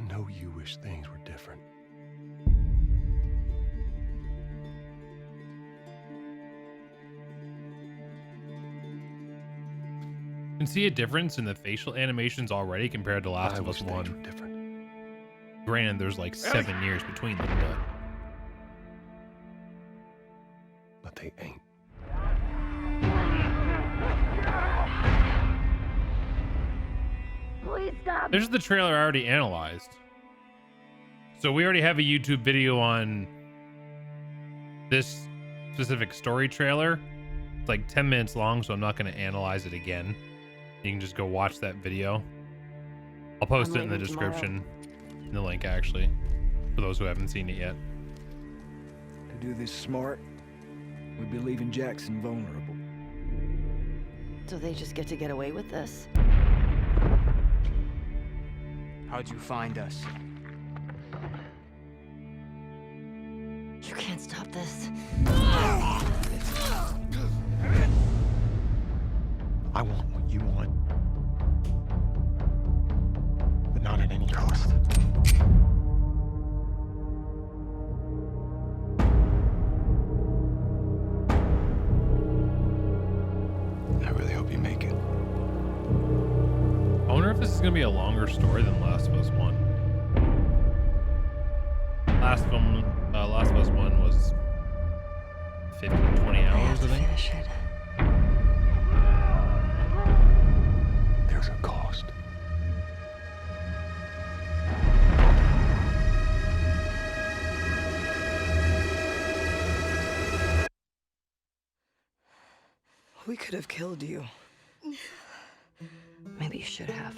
know you wish things were different. You can see a difference in the facial animations already compared to Last of Us wish things were 1. different. Granted, there's like 7 years between them, But they ain't. Please stop. there's the trailer I already analyzed. So we already have a YouTube video on this specific story trailer. It's like 10 minutes long, so I'm not going to analyze it again. You can just go watch that video. I'll post it in the description, in the link actually, for those who haven't seen it yet. To do this smart, we'd be leaving Jackson vulnerable. So they just get to get away with this? How'd you find us? You can't stop this. I want what you want. But not at any cost. I really hope you make it. I wonder if this is going to be a longer story than Last of Us 1. Last of Us 1 was 15, 20 hours, I think. Finish it. There's a cost. We could have killed you. Maybe you should have.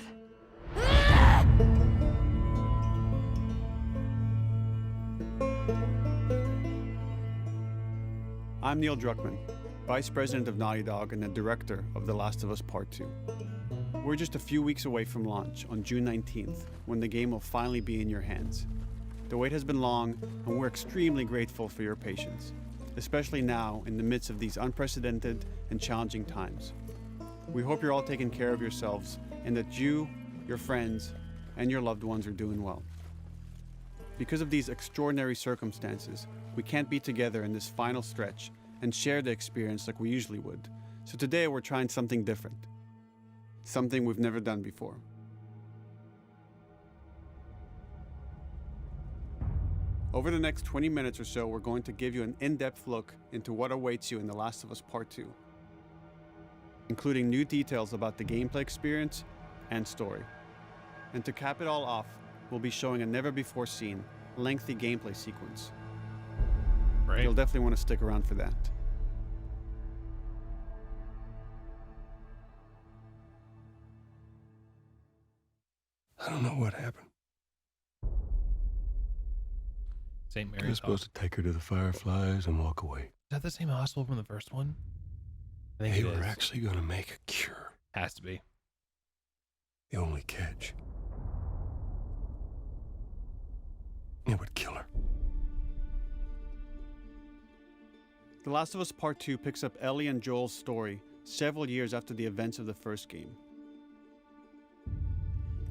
I'm Neil Druckmann, Vice President of Naughty Dog and the Director of The Last of Us Part 2. We're just a few weeks away from launch on June 19th, when the game will finally be in your hands. The wait has been long, and we're extremely grateful for your patience, especially now in the midst of these unprecedented and challenging times. We hope you're all taking care of yourselves and that you, your friends, and your loved ones are doing well. Because of these extraordinary circumstances, we can't be together in this final stretch and share the experience like we usually would. So today we're trying something different. Something we've never done before. Over the next 20 minutes or so, we're going to give you an in-depth look into what awaits you in The Last of Us Part 2, including new details about the gameplay experience and story. And to cap it all off, we'll be showing a never-before-seen, lengthy gameplay sequence. Right. You'll definitely want to stick around for that. I don't know what happened. St. I was Mary's supposed to take her to the Fireflies and walk away. Is that the same hospital from the first one? I think They it were is. actually going to make a cure. Has to be. The only catch, it would kill her. The Last of Us Part 2 picks up Ellie and Joel's story several years after the events of the first game.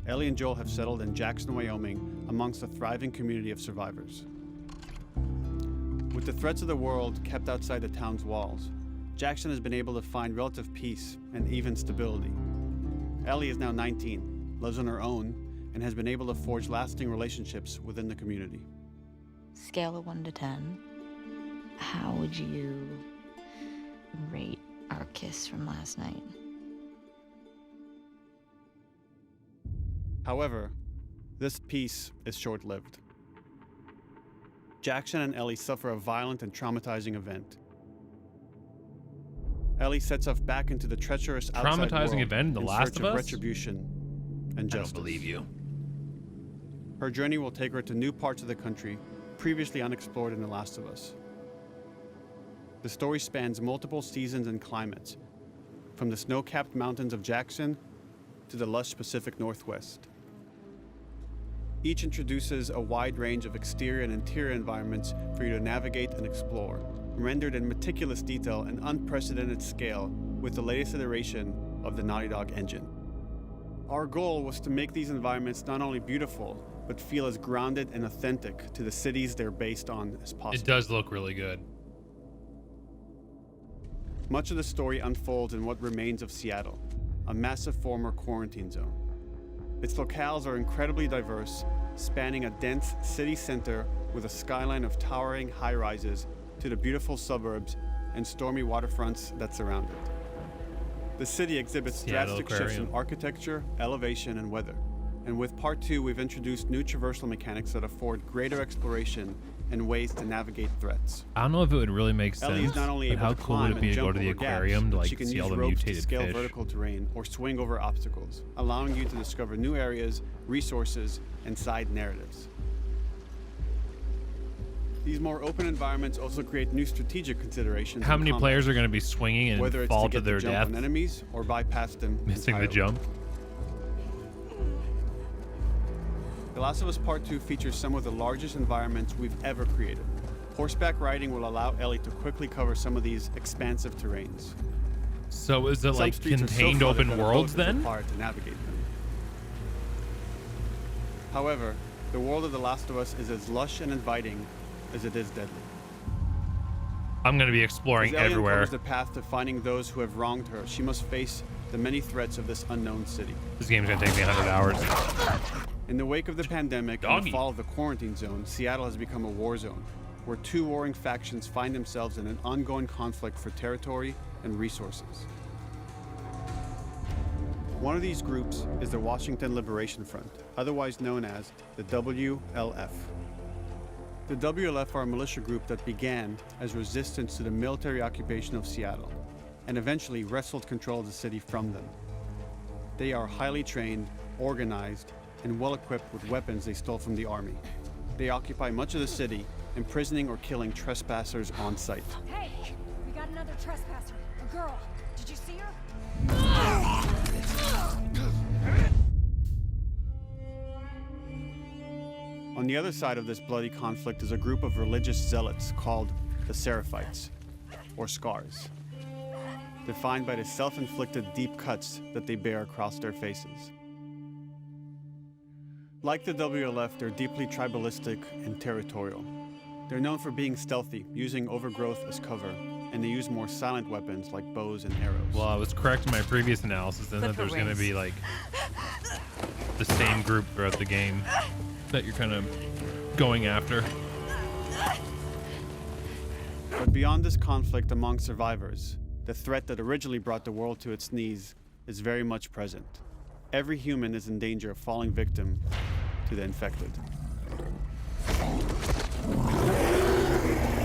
Ellie and Joel have settled in Jackson, Wyoming, amongst a thriving community of survivors. With the threats of the world kept outside the town's walls, Jackson has been able to find relative peace and even stability. Ellie is now 19, lives on her own, and has been able to forge lasting relationships within the community. Scale of 1 to 10. How would you rate our kiss from last night? However, this peace is short-lived. Jackson and Ellie suffer a violent and traumatizing event. Ellie sets off back into the treacherous outside Traumatizing world event in The Last search of Us? retribution and I justice. don't believe you. Her journey will take her to new parts of the country previously unexplored in The Last of Us. The story spans multiple seasons and climates, from the snow-capped mountains of Jackson to the lush Pacific Northwest. Each introduces a wide range of exterior and interior environments for you to navigate and explore, rendered in meticulous detail and unprecedented scale with the latest iteration of the Naughty Dog engine. Our goal was to make these environments not only beautiful, but feel as grounded and authentic to the cities they're based on as possible. It does look really good. Much of the story unfolds in what remains of Seattle, a massive former quarantine zone. Its locales are incredibly diverse, spanning a dense city center with a skyline of towering high-rises to the beautiful suburbs and stormy waterfronts that surround it. The city exhibits Seattle drastic shifts in Aquarium. architecture, elevation, and weather. And with Part 2, we've introduced new traversal mechanics that afford greater exploration and ways to navigate threats. I don't know if it would really make Ellie sense, is not only but able how to cool would climb it be and to go jump to the over gaps, aquarium to but like she can see use all the ropes to mutated scale fish? vertical terrain or swing over obstacles, allowing you to discover new areas, resources, and side narratives. These more open environments also create new strategic considerations. How in many combat, players are going to be swinging and whether it's fall to get their the jump death, on enemies or bypass them missing the entirely. jump? The Last of Us Part 2 features some of the largest environments we've ever created. Horseback riding will allow Ellie to quickly cover some of these expansive terrains. So is it Some like streets are so contained flooded open that a boat worlds is then? required to navigate them. However, the world of The Last of Us is as lush and inviting as it is deadly. I'm going to be exploring As Ellie everywhere. uncovers the path to finding those who have wronged her, she must face the many threats of this unknown city. This game's going to take me 100 hours. In the wake of the pandemic and Doggy. the fall of the quarantine zone, Seattle has become a war zone, where two warring factions find themselves in an ongoing conflict for territory and resources. One of these groups is the Washington Liberation Front, otherwise known as the WLF. The WLF are a militia group that began as resistance to the military occupation of Seattle, and eventually wrestled control of the city from them. They are highly trained, organized, and well-equipped with weapons they stole from the army. They occupy much of the city, imprisoning or killing trespassers on sight. Hey, we got another trespasser. A girl. Did you see her? On the other side of this bloody conflict is a group of religious zealots called the Seraphites, or Scars, defined by the self-inflicted deep cuts that they bear across their faces. Like the WLF, they're deeply tribalistic and territorial. They're known for being stealthy, using overgrowth as cover, and they use more silent weapons like bows and arrows. Well, I was correct in my previous analysis in that there's going to be like the same group throughout the game that you're kind of going after. But beyond this conflict among survivors, the threat that originally brought the world to its knees is very much present. Every human is in danger of falling victim to the infected.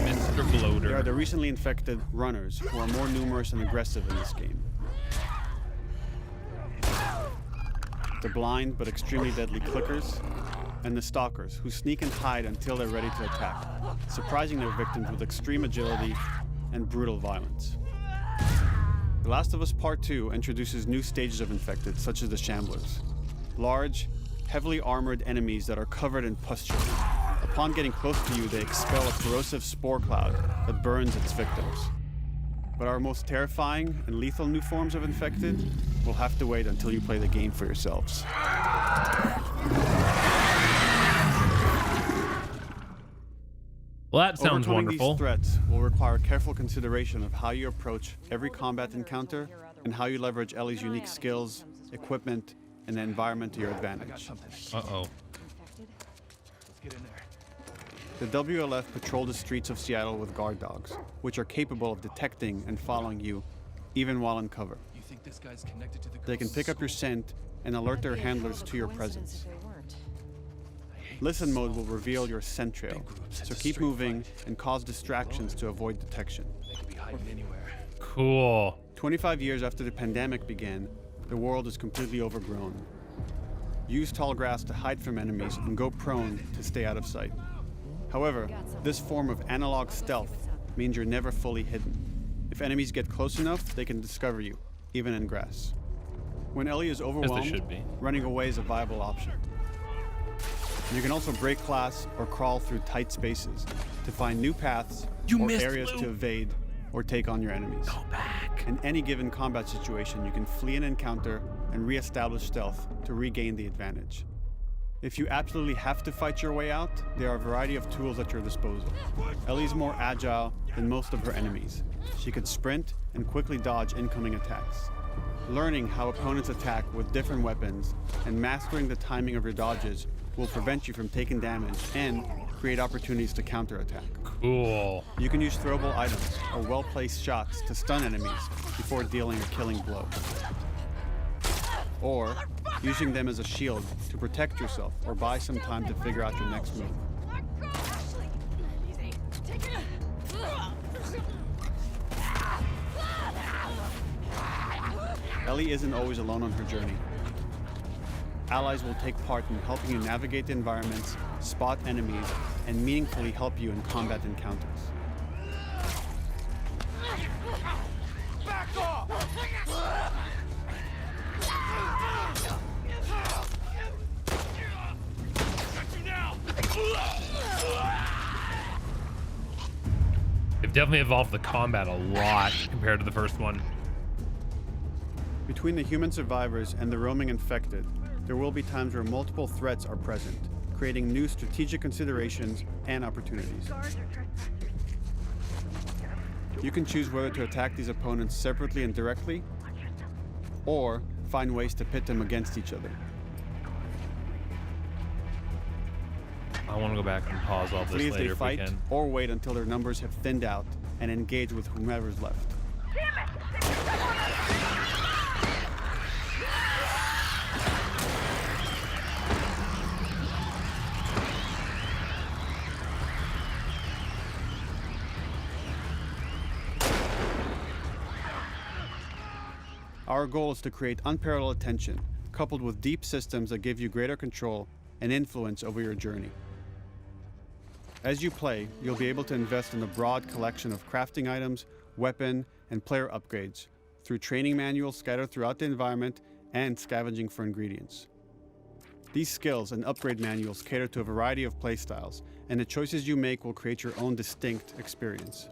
Mr. There are Bloater. the recently infected runners, who are more numerous and aggressive in this game. The blind but extremely deadly clickers, and the stalkers, who sneak and hide until they're ready to attack, surprising their victims with extreme agility and brutal violence. The Last of Us Part 2 introduces new stages of infected, such as the Shamblers. Large, heavily armored enemies that are covered in pustule. Upon getting close to you, they expel a corrosive spore cloud that burns its victims. But our most terrifying and lethal new forms of infected will have to wait until you play the game for yourselves. Well, that sounds Overcoming wonderful. these threats will require careful consideration of how you approach every combat encounter and how you leverage Ellie's unique skills, equipment, and the environment to your advantage. Uh-oh. The WLF patrol the streets of Seattle with guard dogs, which are capable of detecting and following you, even while in cover. You think this guy's connected to the They can pick up your scent and alert their handlers to your presence. Listen mode will reveal your scent trail, so keep moving and cause distractions to avoid detection. They could be hiding anywhere. Cool. 25 years after the pandemic began, the world is completely overgrown. Use tall grass to hide from enemies and go prone to stay out of sight. However, this form of analog stealth means you're never fully hidden. If enemies get close enough, they can discover you, even in grass. When Ellie is overwhelmed, should be. running away is a viable option. You can also break glass or crawl through tight spaces to find new paths or areas to evade or take on your enemies. Go back. In any given combat situation, you can flee an encounter and re-establish stealth to regain the advantage. If you absolutely have to fight your way out, there are a variety of tools at your disposal. Ellie's more agile than most of her enemies. She could sprint and quickly dodge incoming attacks. Learning how opponents attack with different weapons and mastering the timing of your dodges will prevent you from taking damage and create opportunities to counterattack. Cool. You can use throwable items or well-placed shots to stun enemies before dealing a killing blow. Or using them as a shield to protect yourself or buy some time to figure out your next move. Ellie isn't always alone on her journey. Allies will take part in helping you navigate the environments, spot enemies, and meaningfully help you in combat encounters. Back off! They've definitely evolved the combat a lot compared to the first one. Between the human survivors and the roaming infected, there will be times where multiple threats are present, creating new strategic considerations and opportunities. You can choose whether to attack these opponents separately and directly, or find ways to pit them against each other. I want to go back and pause all Flee this as later they if we fight, can. or wait until their numbers have thinned out and engage with whomever's left. Our goal is to create unparalleled tension, coupled with deep systems that give you greater control and influence over your journey. As you play, you'll be able to invest in a broad collection of crafting items, weapon, and player upgrades through training manuals scattered throughout the environment and scavenging for ingredients. These skills and upgrade manuals cater to a variety of playstyles, and the choices you make will create your own distinct experience.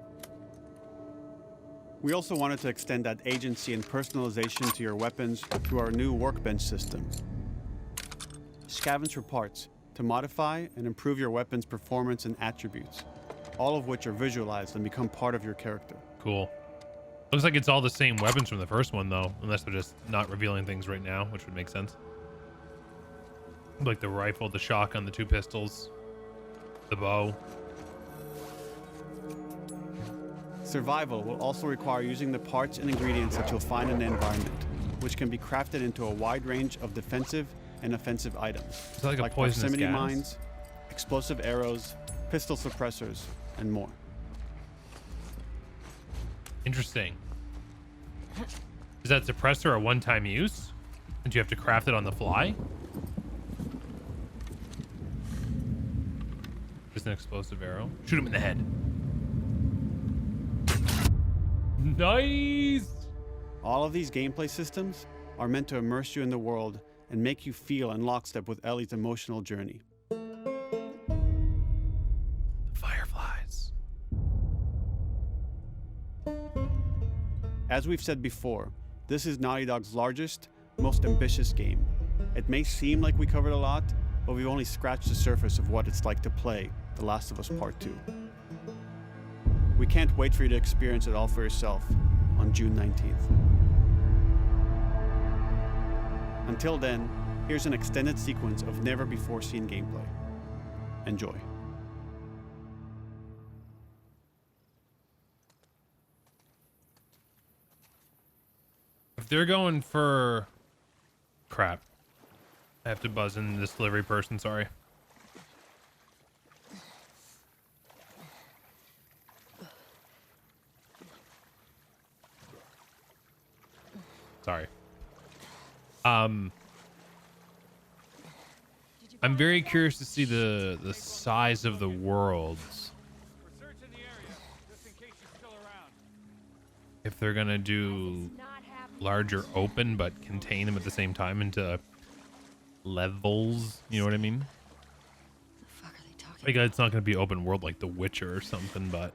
We also wanted to extend that agency and personalization to your weapons through our new workbench system. Scavenge for parts to modify and improve your weapon's performance and attributes, all of which are visualized and become part of your character. Cool. Looks like it's all the same weapons from the first one, though, unless they're just not revealing things right now, which would make sense. Like the rifle, the shotgun, the 2 pistols, the bow. Survival will also require using the parts and ingredients that you'll find in the environment, which can be crafted into a wide range of defensive and offensive items, Is that like a poisonous proximity gas? mines, explosive arrows, pistol suppressors, and more. Interesting. Is that suppressor a one-time use? And you have to craft it on the fly? Just an explosive arrow. Shoot him in the head. Nice! All of these gameplay systems are meant to immerse you in the world and make you feel in lockstep with Ellie's emotional journey. Fireflies. As we've said before, this is Naughty Dog's largest, most ambitious game. It may seem like we covered a lot, but we've only scratched the surface of what it's like to play The Last of Us Part 2. We can't wait for you to experience it all for yourself on June 19th. Until then, here's an extended sequence of never-before-seen gameplay. Enjoy. If they're going for... Crap. I have to buzz in this delivery person, sorry. Sorry. I'm very curious to see the size of the worlds. We're searching the area, just in case you're still around. If they're gonna do larger open but contain them at the same time into levels, you know what I mean? The fuck are they talking Like it's not gonna be open world like The Witcher or something, but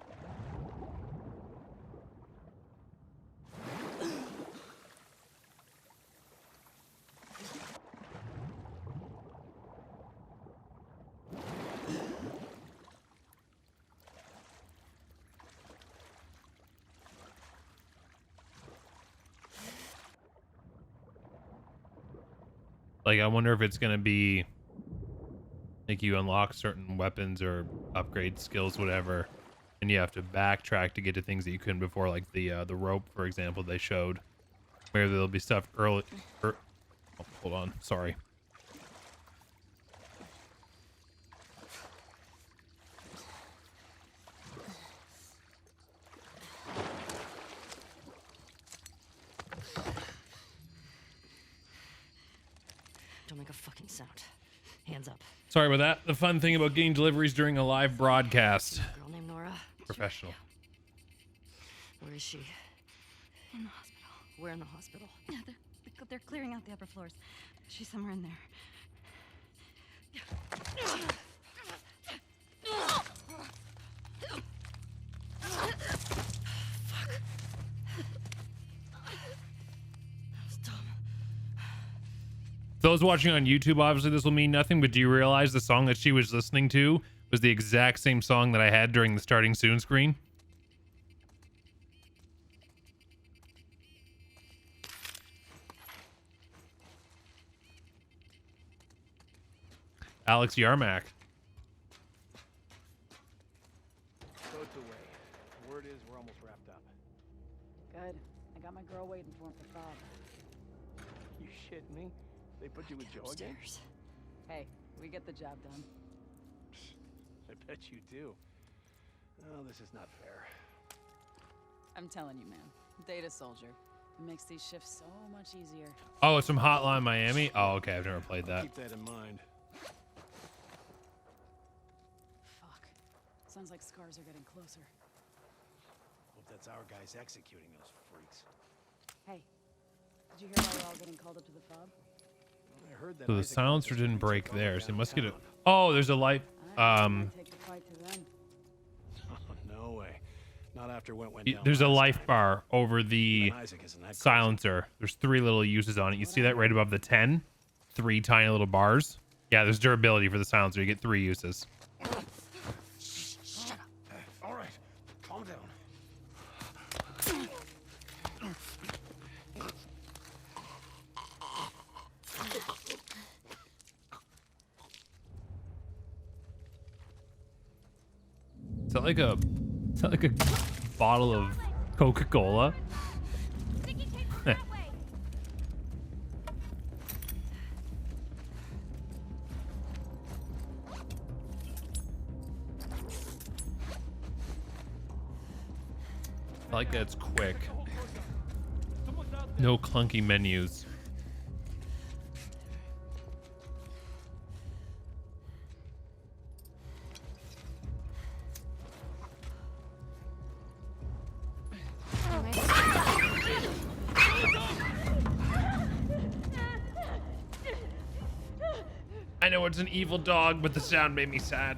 Like, I wonder if it's gonna be like you unlock certain weapons or upgrade skills, whatever, and you have to backtrack to get to things that you couldn't before, like the rope, for example, they showed. Where there'll be stuff early. Oh, hold on, sorry. Don't make a fucking sound. Hands up. Sorry about that. The fun thing about getting deliveries during a live broadcast. Girl named Nora. Professional. Where is she? In the hospital. Where in the hospital? Yeah, they're clearing out the upper floors. She's somewhere in there. Those watching on YouTube, obviously this will mean nothing, but do you realize the song that she was listening to was the exact same song that I had during the starting soon screen? Alex Yarmak. Boat's away. Word is we're almost wrapped up. Good. I got my girl waiting for him for Bob. You shitting me? They put you with Joe again? Hey, we get the job done. I bet you do. Oh, this is not fair. I'm telling you, man. Data soldier. It makes these shifts so much easier. Oh, it's from Hotline Miami? Oh, okay. I've never played that. Keep that in mind. Fuck. Sounds like scars are getting closer. Hope that's our guys executing those freaks. Hey, did you hear why we're all getting called up to the fob? I heard that So the Isaac silencer wants us didn't to break take over there, so it must get it. downtown. Oh, there's a light. Take the fight to them. No way. Not after what went down. There's a last life time. bar over the Even Isaac isn't that crazy. silencer. There's 3 little uses on it. You see that right above the 10? 3 tiny little bars. Yeah, there's durability for the silencer. You get 3 uses. All right, calm down. Is that like a bottle of Coca-Cola? Heh. I like that it's quick. No clunky menus. I know it's an evil dog, but the sound made me sad.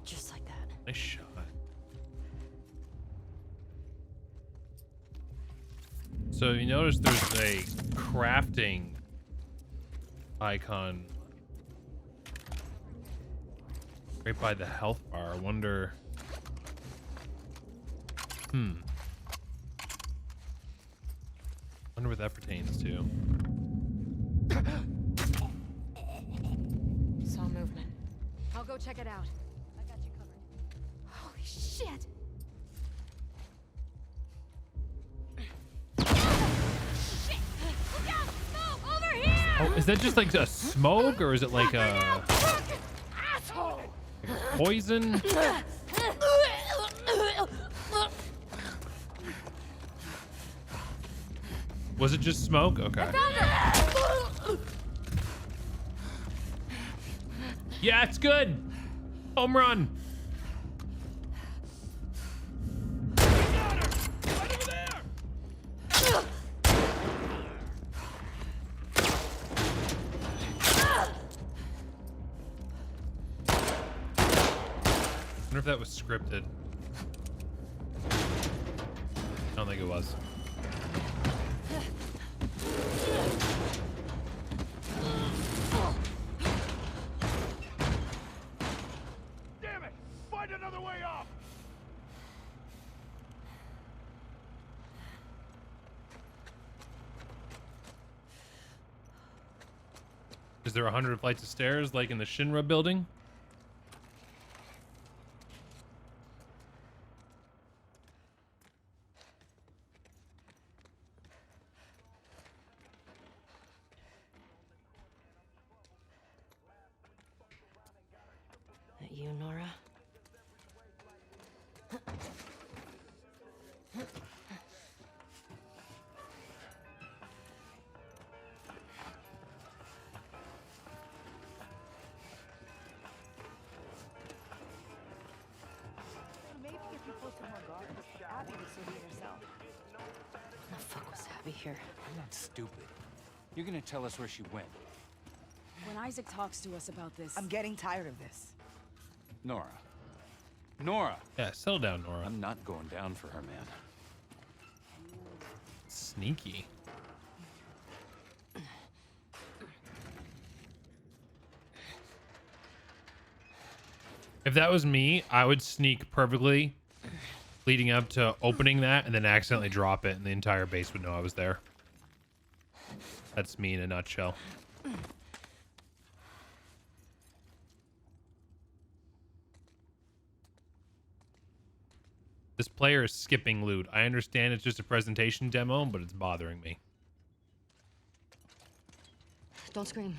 Just like that. Nice shot. So you notice there's a crafting icon right by the health bar. I wonder. Wonder what that pertains to. Saw movement. I'll go check it out. I got you covered. Holy shit! Shit! Look out! Move! Over here! Oh, is that just like a smoke, or is it like a Asshole! poison? Was it just smoke? Okay. Yeah, it's good. Home run. wonder if that was scripted. I don't think it was. Damn it! Find another way off! Is there 100 flights of stairs like in the Shinra building? That you, Nora? Maybe if you posted more guards, Abby would still be herself. The fuck was Abby here? I'm not stupid. You're gonna tell us where she went. When Isaac talks to us about this, I'm getting tired of this. Nora. Nora! Yeah, settle down, Nora. I'm not going down for her, man. Sneaky. If that was me, I would sneak perfectly leading up to opening that and then accidentally drop it and the entire base would know I was there. That's me in a nutshell. This player is skipping loot. I understand it's just a presentation demo, but it's bothering me. Don't scream.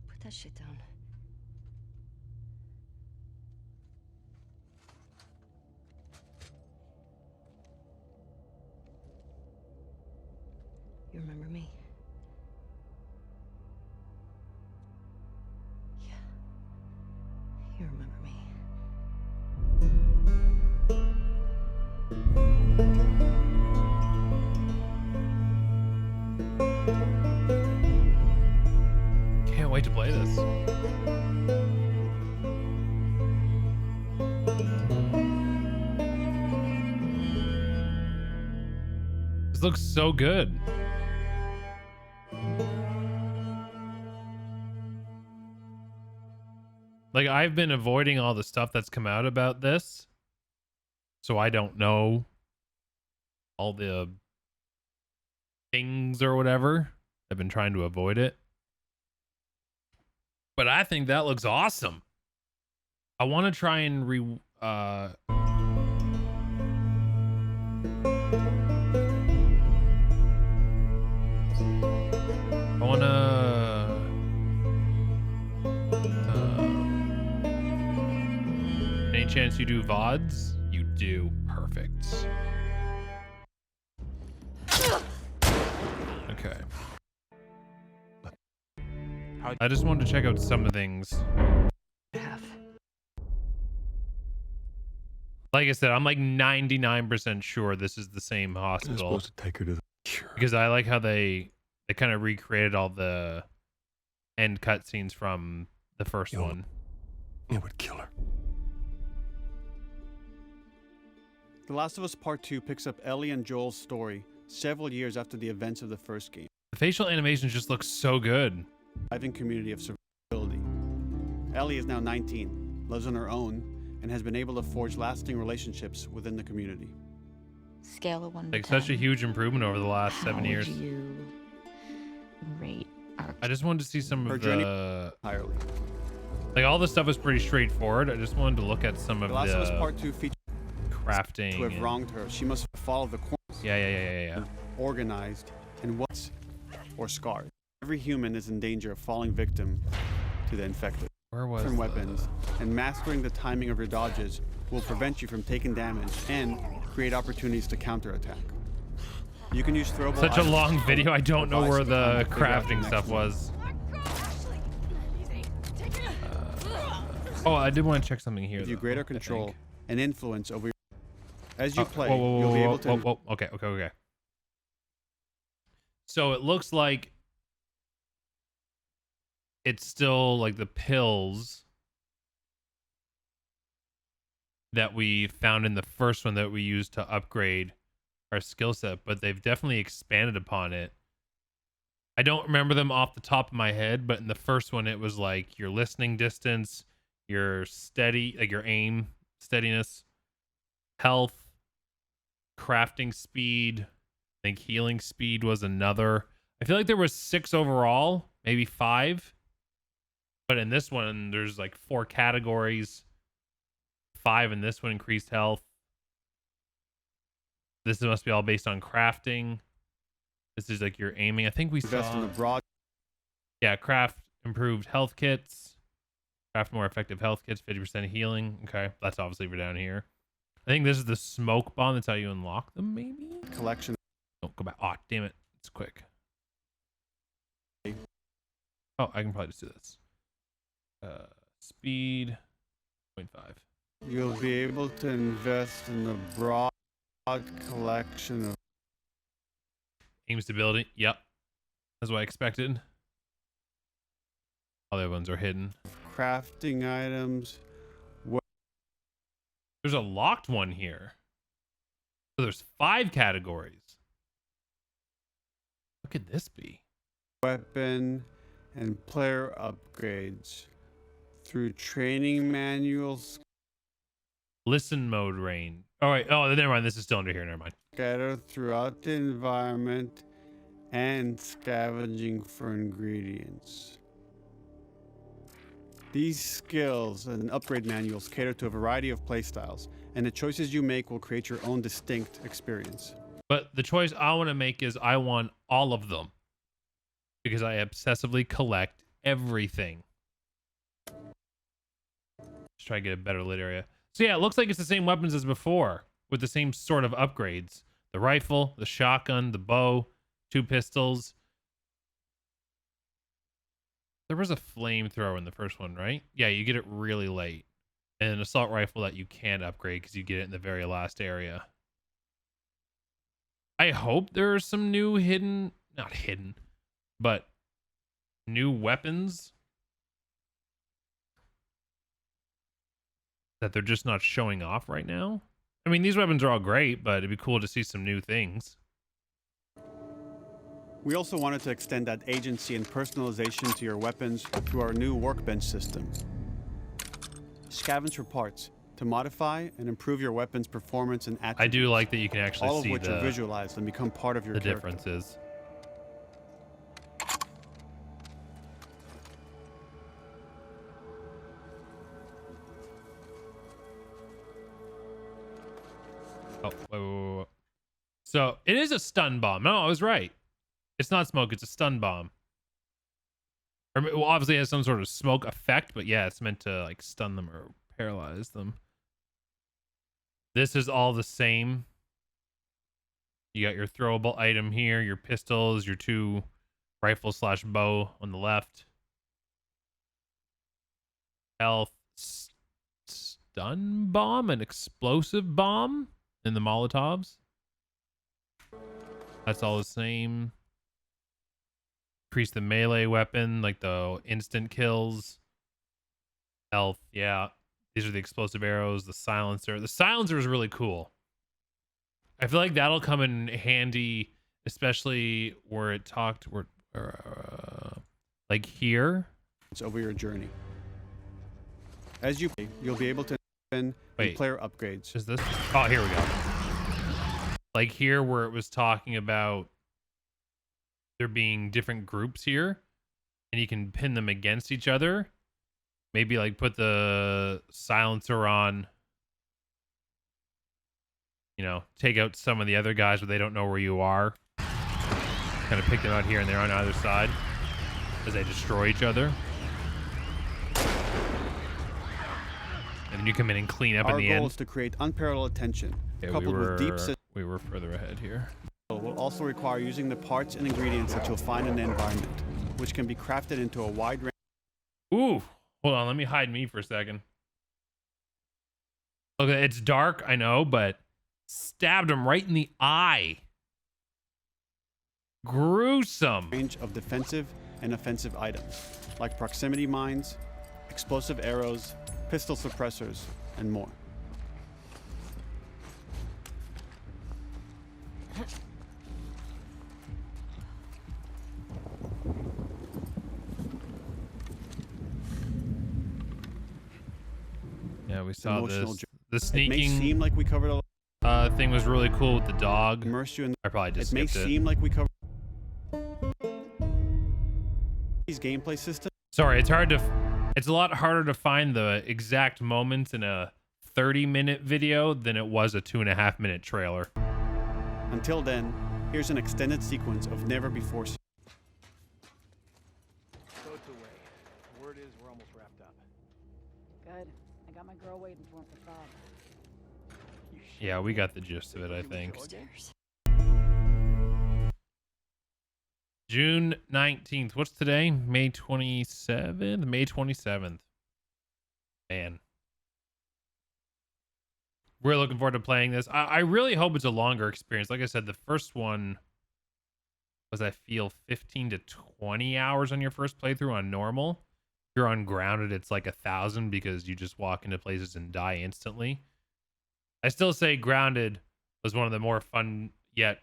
Put that shit down. You remember me? Yeah. You remember me. Can't wait to play this. This looks so good. Like, I've been avoiding all the stuff that's come out about this, so I don't know all the things or whatever. I've been trying to avoid it. But I think that looks awesome. I want to try and I want to any chance you do VODs? You do. Perfect. Okay. I just wanted to check out some of the things. Like I said, I'm like 99% sure this is the same I'm hospital. supposed to take her to the cure. Because I like how they kind of recreated all the end cutscenes from the first one. It would kill her. The Last of Us Part 2 picks up Ellie and Joel's story several years after the events of the first game. The facial animations just look so good. Thriving community of survivability. Ellie is now 19, lives on her own, and has been able to forge lasting relationships within the community. Scale of 1 Like to 10. such a huge improvement over the last How 7 years. would you rate our I just wanted to see some Her of journey the entirely. like all the stuff is pretty straightforward. I just wanted to look at some of The Last of Us the Part 2 features crafting. to have and- wronged her. She must follow the course, Yeah. organized, and what's or scarred. Every human is in danger of falling victim to the infected. Where was Different the- weapons, and mastering the timing of your dodges will prevent you from taking damage and create opportunities to counterattack. You can use throwable Such a items long to video. I don't know advise where you the on how to figure out the crafting next stuff move. was. Oh, I did want to check something here. Give you though, greater I control think. and influence over your... As you Oh, play, whoa, you'll be able to... whoa. Okay. So it looks like it's still like the pills that we found in the first one that we used to upgrade our skill set, but they've definitely expanded upon it. I don't remember them off the top of my head, but in the first one, it was like your listening distance, your steady, like your aim, steadiness, health, crafting speed. I think healing speed was another. I feel like there was 6 overall, maybe 5. But in this one, there's like 4 categories. 5 in this one, increased health. This must be all based on crafting. This is like your aiming. I think we Invest saw. in the broad. Yeah, craft improved health kits. Craft more effective health kits, 50% healing. Okay, that's obviously for down here. I think this is the smoke bomb. That's how you unlock them, maybe? Collection. Don't go back. Oh, damn it. It's quick. Oh, I can probably just do this. Speed 0.5. You'll be able to invest in the broad collection of Aim stability. Yep. That's what I expected. All the other ones are hidden. crafting items. There's a locked one here. So there's 5 categories. What could this be? Weapon and player upgrades through training manuals Listen mode range. All right. Oh, never mind. This is still under here. Never mind. scattered throughout the environment and scavenging for ingredients. These skills and upgrade manuals cater to a variety of playstyles, and the choices you make will create your own distinct experience. But the choice I want to make is I want all of them because I obsessively collect everything. Let's try to get a better lit area. So yeah, it looks like it's the same weapons as before with the same sort of upgrades. The rifle, the shotgun, the bow, 2 pistols. There was a flamethrower in the first one, right? Yeah, you get it really late. And an assault rifle that you can't upgrade because you get it in the very last area. I hope there are some new not hidden, but new weapons that they're just not showing off right now. I mean, these weapons are all great, but it'd be cool to see some new things. We also wanted to extend that agency and personalization to your weapons through our new workbench system. Scavenge for parts to modify and improve your weapon's performance and attributes. I do like that you can actually all of see which are visualized and become part of your the character. differences. Oh, wait. So it is a stun bomb. No, I was right. It's not smoke. It's a stun bomb. Or, well, obviously it has some sort of smoke effect, but yeah, it's meant to like stun them or paralyze them. This is all the same. You got your throwable item here, your pistols, your 2 rifle/bow on the left. Health, stun bomb, and explosive bomb in the Molotovs. That's all the same. Increase the melee weapon, like the instant kills. Health, yeah. These are the explosive arrows, the silencer. The silencer is really cool. I feel like that'll come in handy, especially where it talked, like here. It's over your journey. As you play, you'll be able to spend player upgrades. Is this? Oh, here we go. Like here where it was talking about there being different groups here and you can pin them against each other. Maybe like put the silencer on, you know, take out some of the other guys but they don't know where you are. Kind of pick them out here and they're on either side as they destroy each other. And then you come in and clean up in the end. Our goal is to create unparalleled tension, coupled with deep we were further ahead here. Will also require using the parts and ingredients that you'll find in the environment, which can be crafted into a wide range. Ooh, hold on, let me hide me for a second. Okay, it's dark, I know, but stabbed him right in the eye. Gruesome. Range of defensive and offensive items, like proximity mines, explosive arrows, pistol suppressors, and more. Yeah, we saw emotional this. journey. The It may seem sneaking like we covered a lot. thing was really cool with the dog. Immerse you in. I probably just It may skipped it. seem like we covered these gameplay systems. Sorry, it's a lot harder to find the exact moments in a 30-minute video than it was a 2.5-minute trailer. Until then, here's an extended sequence of never before seen. Boat's away. Word is we're almost wrapped up. Good. I got my girl waiting for him for Bob. Yeah, we got the gist of it, I think. June 19th. What's today? May 27th? May 27th. Man. We're looking forward to playing this. I really hope it's a longer experience. Like I said, the first one was, I feel, 15 to 20 hours on your first playthrough on normal. If you're on grounded, it's like 1,000 because you just walk into places and die instantly. I still say grounded was one of the more fun yet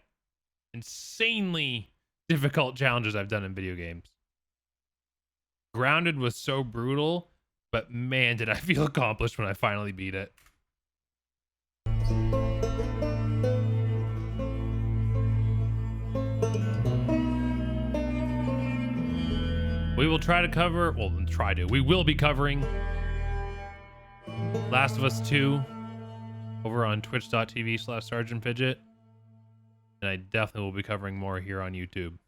insanely difficult challenges I've done in video games. Grounded was so brutal, but man, did I feel accomplished when I finally beat it. We will try to cover, we will be covering Last of Us 2 over on twitch.tv/Sergeant Fidget. And I definitely will be covering more here on YouTube.